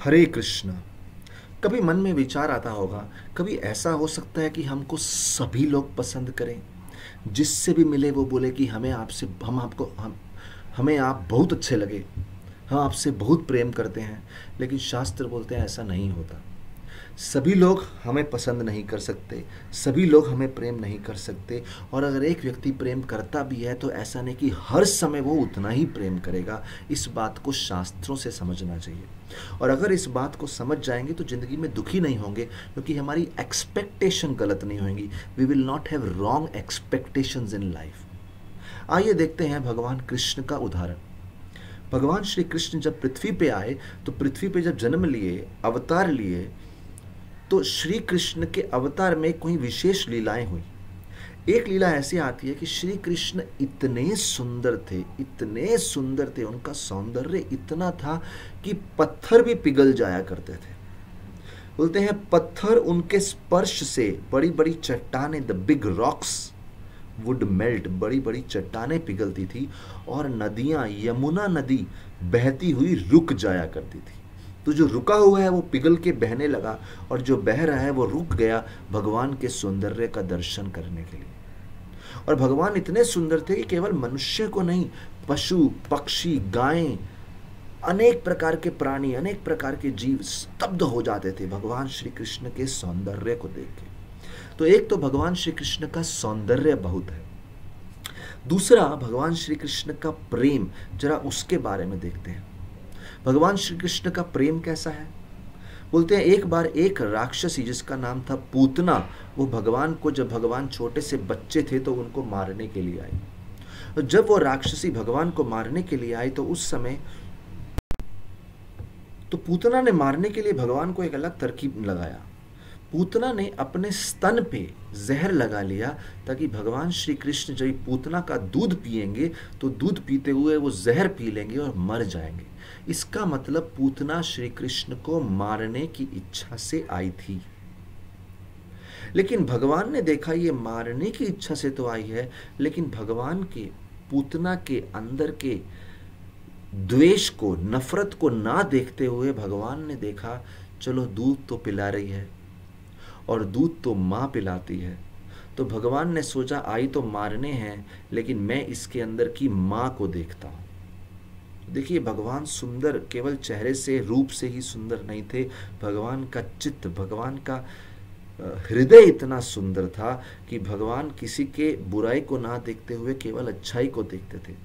हरे कृष्ण। कभी मन में विचार आता होगा, कभी ऐसा हो सकता है कि हमको सभी लोग पसंद करें, जिससे भी मिले वो बोले कि हमें आपसे हम आपको हम हमें आप बहुत अच्छे लगे, हम आपसे बहुत प्रेम करते हैं। लेकिन शास्त्र बोलते हैं ऐसा नहीं होता। सभी लोग हमें पसंद नहीं कर सकते, सभी लोग हमें प्रेम नहीं कर सकते। और अगर एक व्यक्ति प्रेम करता भी है तो ऐसा नहीं कि हर समय वो उतना ही प्रेम करेगा। इस बात को शास्त्रों से समझना चाहिए। और अगर इस बात को समझ जाएंगे तो ज़िंदगी में दुखी नहीं होंगे, क्योंकि हमारी एक्सपेक्टेशन गलत नहीं होंगी। We will not have wrong expectations in life. आइए देखते हैं भगवान कृष्ण का उदाहरण। भगवान श्री कृष्ण जब पृथ्वी पे आए, तो पृथ्वी पे जब जन्म लिए, अवतार लिए, तो श्री कृष्ण के अवतार में कोई विशेष लीलाएं हुई। एक लीला ऐसी आती है कि श्री कृष्ण इतने सुंदर थे, इतने सुंदर थे, उनका सौंदर्य इतना था कि पत्थर भी पिघल जाया करते थे। बोलते हैं पत्थर उनके स्पर्श से, बड़ी बड़ी चट्टानें, the big rocks would melt, बड़ी बड़ी चट्टानें पिघलती थी और नदियां, यमुना नदी बहती हुई रुक जाया करती थी। तो जो रुका हुआ है वो पिघल के बहने लगा, और जो बह रहा है वो रुक गया भगवान के सौंदर्य का दर्शन करने के लिए। और भगवान इतने सुंदर थे कि केवल मनुष्य को नहीं, पशु पक्षी, गायें, अनेक प्रकार के प्राणी, अनेक प्रकार के जीव स्तब्ध हो जाते थे भगवान श्री कृष्ण के सौंदर्य को देख के। तो एक तो भगवान श्री कृष्ण का सौंदर्य बहुत है, दूसरा भगवान श्री कृष्ण का प्रेम, जरा उसके बारे में देखते हैं। भगवान श्री कृष्ण का प्रेम कैसा है? बोलते हैं एक बार एक राक्षसी जिसका नाम था पूतना, वो भगवान को, जब भगवान छोटे से बच्चे थे तो उनको मारने के लिए आई। और जब वो राक्षसी भगवान को मारने के लिए आई तो उस समय तो पूतना ने मारने के लिए भगवान को एक अलग तरकीब लगाया। पूतना ने अपने स्तन पे जहर लगा लिया, ताकि भगवान श्री कृष्ण जब पूतना का दूध पिएंगे तो दूध पीते हुए वो जहर पी लेंगे और मर जाएंगे। इसका मतलब पूतना श्री कृष्ण को मारने की इच्छा से आई थी। लेकिन भगवान ने देखा ये मारने की इच्छा से तो आई है, लेकिन भगवान के पूतना के अंदर के द्वेष को, नफरत को ना देखते हुए भगवान ने देखा चलो दूध तो पिला रही है और दूध तो माँ पिलाती है, तो भगवान ने सोचा आई तो मारने हैं, लेकिन मैं इसके अंदर की माँ को देखता हूँ। देखिए भगवान सुंदर केवल चेहरे से, रूप से ही सुंदर नहीं थे, भगवान का चित्त, भगवान का हृदय इतना सुंदर था कि भगवान किसी के बुराई को ना देखते हुए केवल अच्छाई को देखते थे।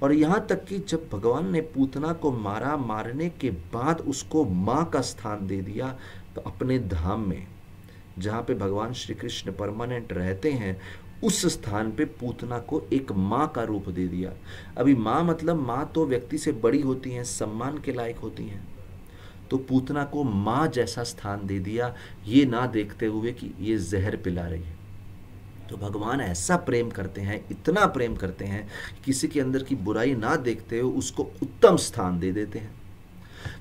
और यहाँ तक कि जब भगवान ने पूतना को मारा, मारने के बाद उसको माँ का स्थान दे दिया, तो अपने धाम में जहाँ पे भगवान श्री कृष्ण परमानेंट रहते हैं, उस स्थान पे पूतना को एक माँ का रूप दे दिया। अभी माँ मतलब माँ तो व्यक्ति से बड़ी होती हैं, सम्मान के लायक होती हैं, तो पूतना को माँ जैसा स्थान दे दिया, ये ना देखते हुए कि ये जहर पिला रही है। तो भगवान ऐसा प्रेम करते हैं, इतना प्रेम करते हैं, किसी के अंदर की बुराई ना देखते हुए उसको उत्तम स्थान दे देते हैं।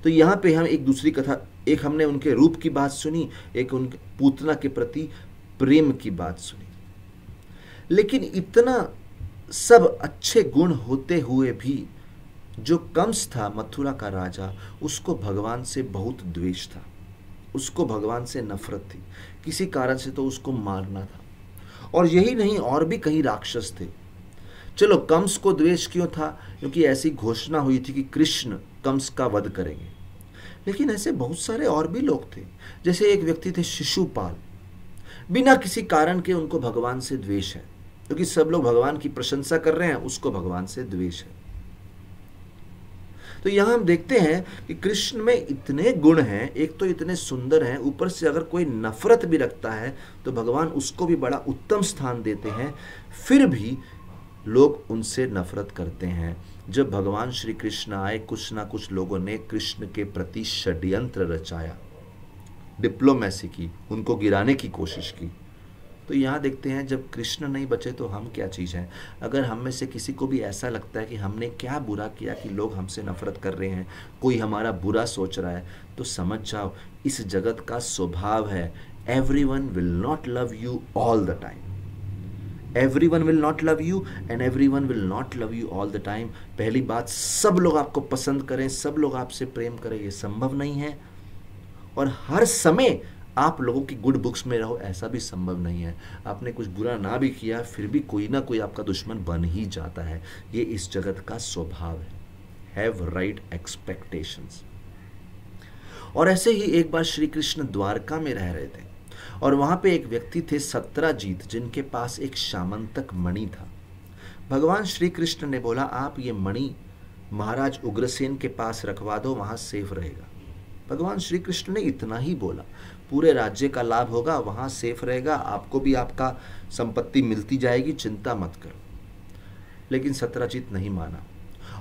तो यहाँ पे हम एक दूसरी कथा, एक हमने उनके रूप की बात सुनी, एक उनके पूतना के प्रति प्रेम की बात सुनी। लेकिन इतना सब अच्छे गुण होते हुए भी जो कंस था, मथुरा का राजा, उसको भगवान से बहुत द्वेष था, उसको भगवान से नफरत थी, किसी कारण से तो उसको मारना था। और यही नहीं, और भी कई राक्षस थे। चलो कंस को द्वेष क्यों था? क्योंकि ऐसी घोषणा हुई थी कि कृष्ण कंस का वध करेंगे। लेकिन ऐसे बहुत सारे और भी लोग थे। जैसे एक व्यक्ति थे शिशुपाल, बिना किसी कारण के उनको भगवान से द्वेष है, क्योंकि सब लोग भगवान की प्रशंसा कर रहे हैं, उसको भगवान से द्वेष है। तो यहां हम देखते हैं कि कृष्ण में इतने गुण हैं, एक तो इतने सुंदर हैं, ऊपर से अगर कोई नफरत भी रखता है तो भगवान उसको भी बड़ा उत्तम स्थान देते हैं, फिर भी लोग उनसे नफरत करते हैं। जब भगवान श्री कृष्ण आए, कुछ ना कुछ लोगों ने कृष्ण के प्रति षड्यंत्र रचाया, डिप्लोमेसी की, उनको गिराने की कोशिश की। तो यहाँ देखते हैं जब कृष्ण नहीं बचे तो हम क्या चीज़ हैं। अगर हम में से किसी को भी ऐसा लगता है कि हमने क्या बुरा किया कि लोग हमसे नफरत कर रहे हैं, कोई हमारा बुरा सोच रहा है, तो समझ जाओ इस जगत का स्वभाव है, everyone will not love you all the time. Everyone will not love you and everyone will not love you all the time. पहली बात, सब लोग आपको पसंद करें, सब लोग आपसे प्रेम करें, ये संभव नहीं है। और हर समय आप लोगों की गुड बुक्स में रहो, ऐसा भी संभव नहीं है। आपने कुछ बुरा ना भी किया, फिर भी कोई ना कोई आपका दुश्मन बन ही जाता है। ये इस जगत का स्वभाव है। Have right expectations. और ऐसे ही एक बार श्री कृष्ण द्वारका में रह रहे थे और वहां पे एक व्यक्ति थे सत्राजीत, जिनके पास एक शामंतक मणि था। भगवान श्री कृष्ण ने बोला, आप ये मणि महाराज उग्रसेन के पास रखवा दो, वहां सेफ रहेगा। भगवान श्री कृष्ण ने इतना ही बोला, पूरे राज्य का लाभ होगा, वहां सेफ रहेगा, आपको भी आपका संपत्ति मिलती जाएगी, चिंता मत करो। लेकिन सत्राजीत नहीं माना।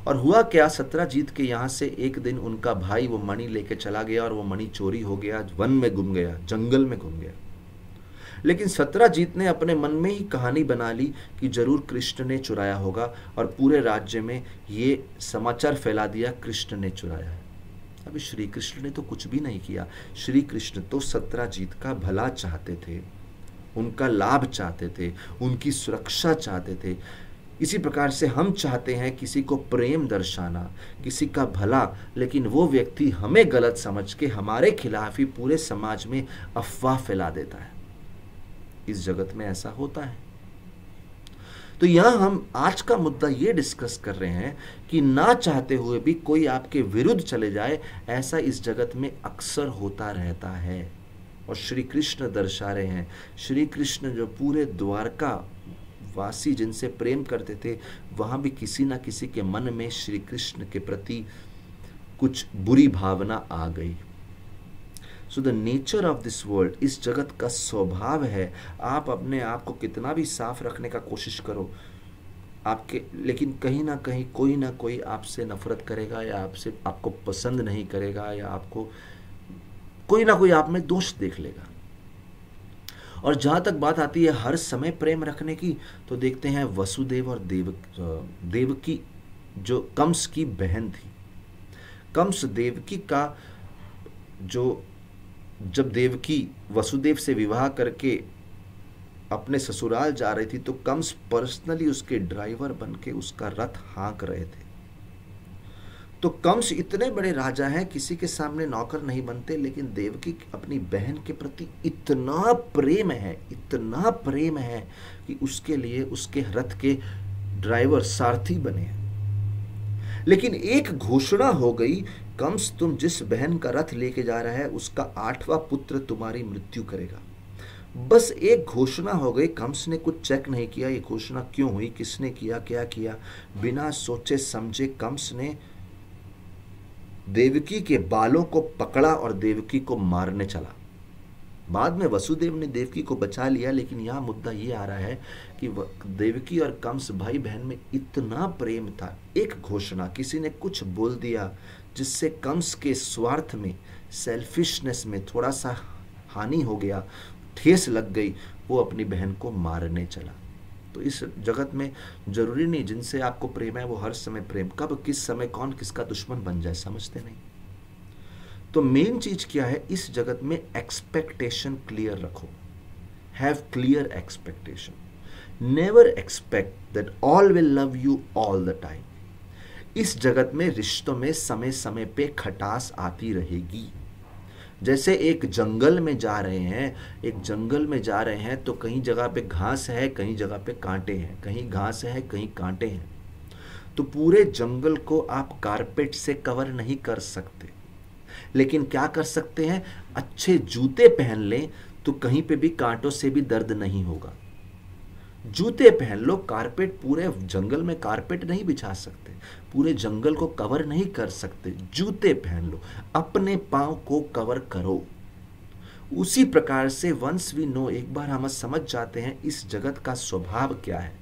और हुआ क्या, सत्राजीत के यहाँ से एक दिन उनका भाई वो मणि लेके चला गया और वो मणि चोरी हो गया, वन में गुम गया, जंगल में गुम गया। लेकिन सत्राजीत ने अपने मन में ही कहानी बना ली कि जरूर कृष्ण ने चुराया होगा, और पूरे राज्य में ये समाचार फैला दिया, कृष्ण ने चुराया है। अभी श्री कृष्ण ने तो कुछ भी नहीं किया। श्री कृष्ण तो सत्राजीत का भला चाहते थे, उनका लाभ चाहते थे, उनकी सुरक्षा चाहते थे। इसी प्रकार से हम चाहते हैं किसी को प्रेम दर्शाना, किसी का भला, लेकिन वो व्यक्ति हमें गलत समझ के हमारे खिलाफ ही पूरे समाज में अफवाह फैला देता है। इस जगत में ऐसा होता है। तो यहां हम आज का मुद्दा ये डिस्कस कर रहे हैं कि ना चाहते हुए भी कोई आपके विरुद्ध चले जाए, ऐसा इस जगत में अक्सर होता रहता है। और श्री कृष्ण दर्शा रहे हैं, श्री कृष्ण जो पूरे द्वारका वासी जिनसे प्रेम करते थे, वहां भी किसी ना किसी के मन में श्री कृष्ण के प्रति कुछ बुरी भावना आ गई। So the nature of this world, इस जगत का स्वभाव है, आप अपने आप को कितना भी साफ रखने का कोशिश करो आपके, लेकिन कहीं ना कोई आपसे नफरत करेगा, या आपको पसंद नहीं करेगा, या आपको कोई ना कोई आप में दोष देख लेगा। और जहां तक बात आती है हर समय प्रेम रखने की, तो देखते हैं वसुदेव और देवकी जो कंस की बहन थी। कंस देवकी का जब देवकी वसुदेव से विवाह करके अपने ससुराल जा रही थी, तो कंस पर्सनली उसके ड्राइवर बन के उसका रथ हाँक रहे थे। तो कंस इतने बड़े राजा हैं, किसी के सामने नौकर नहीं बनते, लेकिन देवकी अपनी बहन के प्रति इतना प्रेम है कि उसके लिए उसके रथ के ड्राइवर सारथी बने। लेकिन एक घोषणा हो गई, कंस तुम जिस बहन का रथ लेके जा रहा है उसका 8वां पुत्र तुम्हारी मृत्यु करेगा। बस एक घोषणा हो गई, कंस ने कुछ चेक नहीं किया ये घोषणा क्यों हुई, किसने किया, क्या किया। बिना सोचे समझे कंस ने देवकी के बालों को पकड़ा और देवकी को मारने चला। बाद में वसुदेव ने देवकी को बचा लिया, लेकिन यहां मुद्दा ये आ रहा है कि देवकी और कंस भाई बहन में इतना प्रेम था, एक घोषणा, किसी ने कुछ बोल दिया जिससे कंस के स्वार्थ में, सेल्फिशनेस में थोड़ा सा हानि हो गया, ठेस लग गई, वो अपनी बहन को मारने चला। तो इस जगत में जरूरी नहीं जिनसे आपको प्रेम है वो हर समय प्रेम, कब किस समय कौन किसका दुश्मन बन जाए समझते नहीं। तो मेन चीज क्या है इस जगत में, एक्सपेक्टेशन क्लियर रखो। Have clear expectation, never expect that all will love you all the time. इस जगत में रिश्तों में समय समय पे खटास आती रहेगी। जैसे एक जंगल में जा रहे हैं, तो कहीं जगह पे घास है, कहीं जगह पे कांटे हैं, कहीं घास है, कहीं कांटे हैं। तो पूरे जंगल को आप कारपेट से कवर नहीं कर सकते, लेकिन क्या कर सकते हैं, अच्छे जूते पहन लें तो कहीं पे भी कांटों से भी दर्द नहीं होगा। जूते पहन लो, कारपेट, पूरे जंगल में कारपेट नहीं बिछा सकते, पूरे जंगल को कवर नहीं कर सकते, जूते पहन लो, अपने पांव को कवर करो। उसी प्रकार से वंस वी नो, एक बार हम समझ जाते हैं इस जगत का स्वभाव क्या है।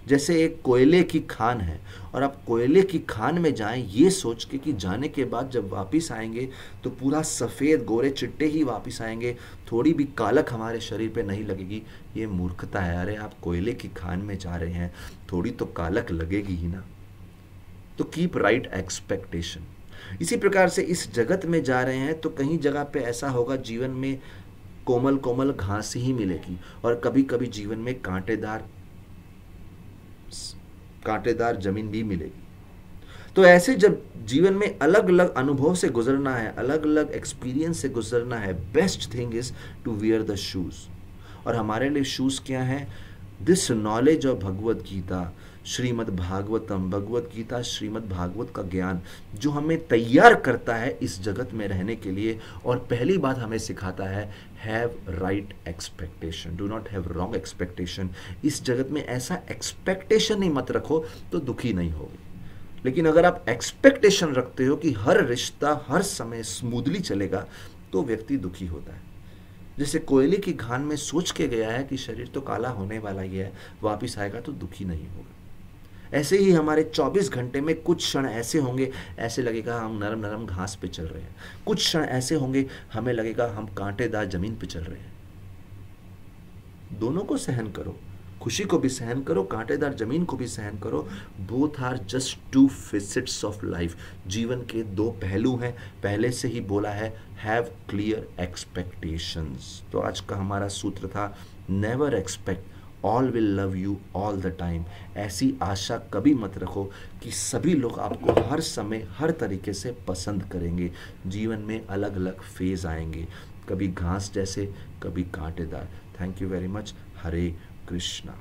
जैसे एक कोयले की खान है और आप कोयले की खान में जाएं ये सोच के कि जाने के बाद जब वापस आएंगे तो पूरा सफ़ेद गोरे चिट्टे ही वापस आएंगे, थोड़ी भी कालक हमारे शरीर पे नहीं लगेगी, ये मूर्खता है। अरे आप कोयले की खान में जा रहे हैं, थोड़ी तो कालक लगेगी ही ना। तो कीप राइट एक्सपेक्टेशन। इसी प्रकार से इस जगत में जा रहे हैं तो कहीं जगह पे ऐसा होगा जीवन में कोमल कोमल घास ही मिलेगी, और कभी कभी जीवन में कांटेदार कांटेदार जमीन भी मिलेगी। तो ऐसे जब जीवन में अलग अलग अनुभव से गुजरना है, अलग अलग एक्सपीरियंस से गुजरना है, best thing is to wear the shoes. और हमारे लिए शूज क्या है? This knowledge of Bhagavad Gita, Shrimad Bhagavatam, Bhagavad Gita Shrimad Bhagavat का ज्ञान जो हमें तैयार करता है इस जगत में रहने के लिए। और पहली बात हमें सिखाता है, have right expectation, do not have wrong expectation. इस जगत में ऐसा एक्सपेक्टेशन ही मत रखो तो दुखी नहीं होगे। लेकिन अगर आप एक्सपेक्टेशन रखते हो कि हर रिश्ता हर समय स्मूथली चलेगा, तो व्यक्ति दुखी होता है। जैसे कोयले की घान में सोच के गया है कि शरीर तो काला होने वाला ही है, वापिस आएगा तो दुखी नहीं होगा। ऐसे ही हमारे 24 घंटे में कुछ क्षण ऐसे होंगे, ऐसे लगेगा हम नरम नरम घास पे चल रहे हैं, कुछ क्षण ऐसे होंगे हमें लगेगा हम कांटेदार जमीन पे चल रहे हैं। दोनों को सहन करो, खुशी को भी सहन करो, कांटेदार जमीन को भी सहन करो। Both are just two facets of life. जीवन के दो पहलू हैं। पहले से ही बोला है, हैव क्लियर एक्सपेक्टेशंस। तो आज का हमारा सूत्र था, never expect all will love you all the time. ऐसी आशा कभी मत रखो कि सभी लोग आपको हर समय हर तरीके से पसंद करेंगे। जीवन में अलग अलग फेज आएंगे, कभी घास जैसे, कभी कांटेदार। Thank you very much. Hare Krishna.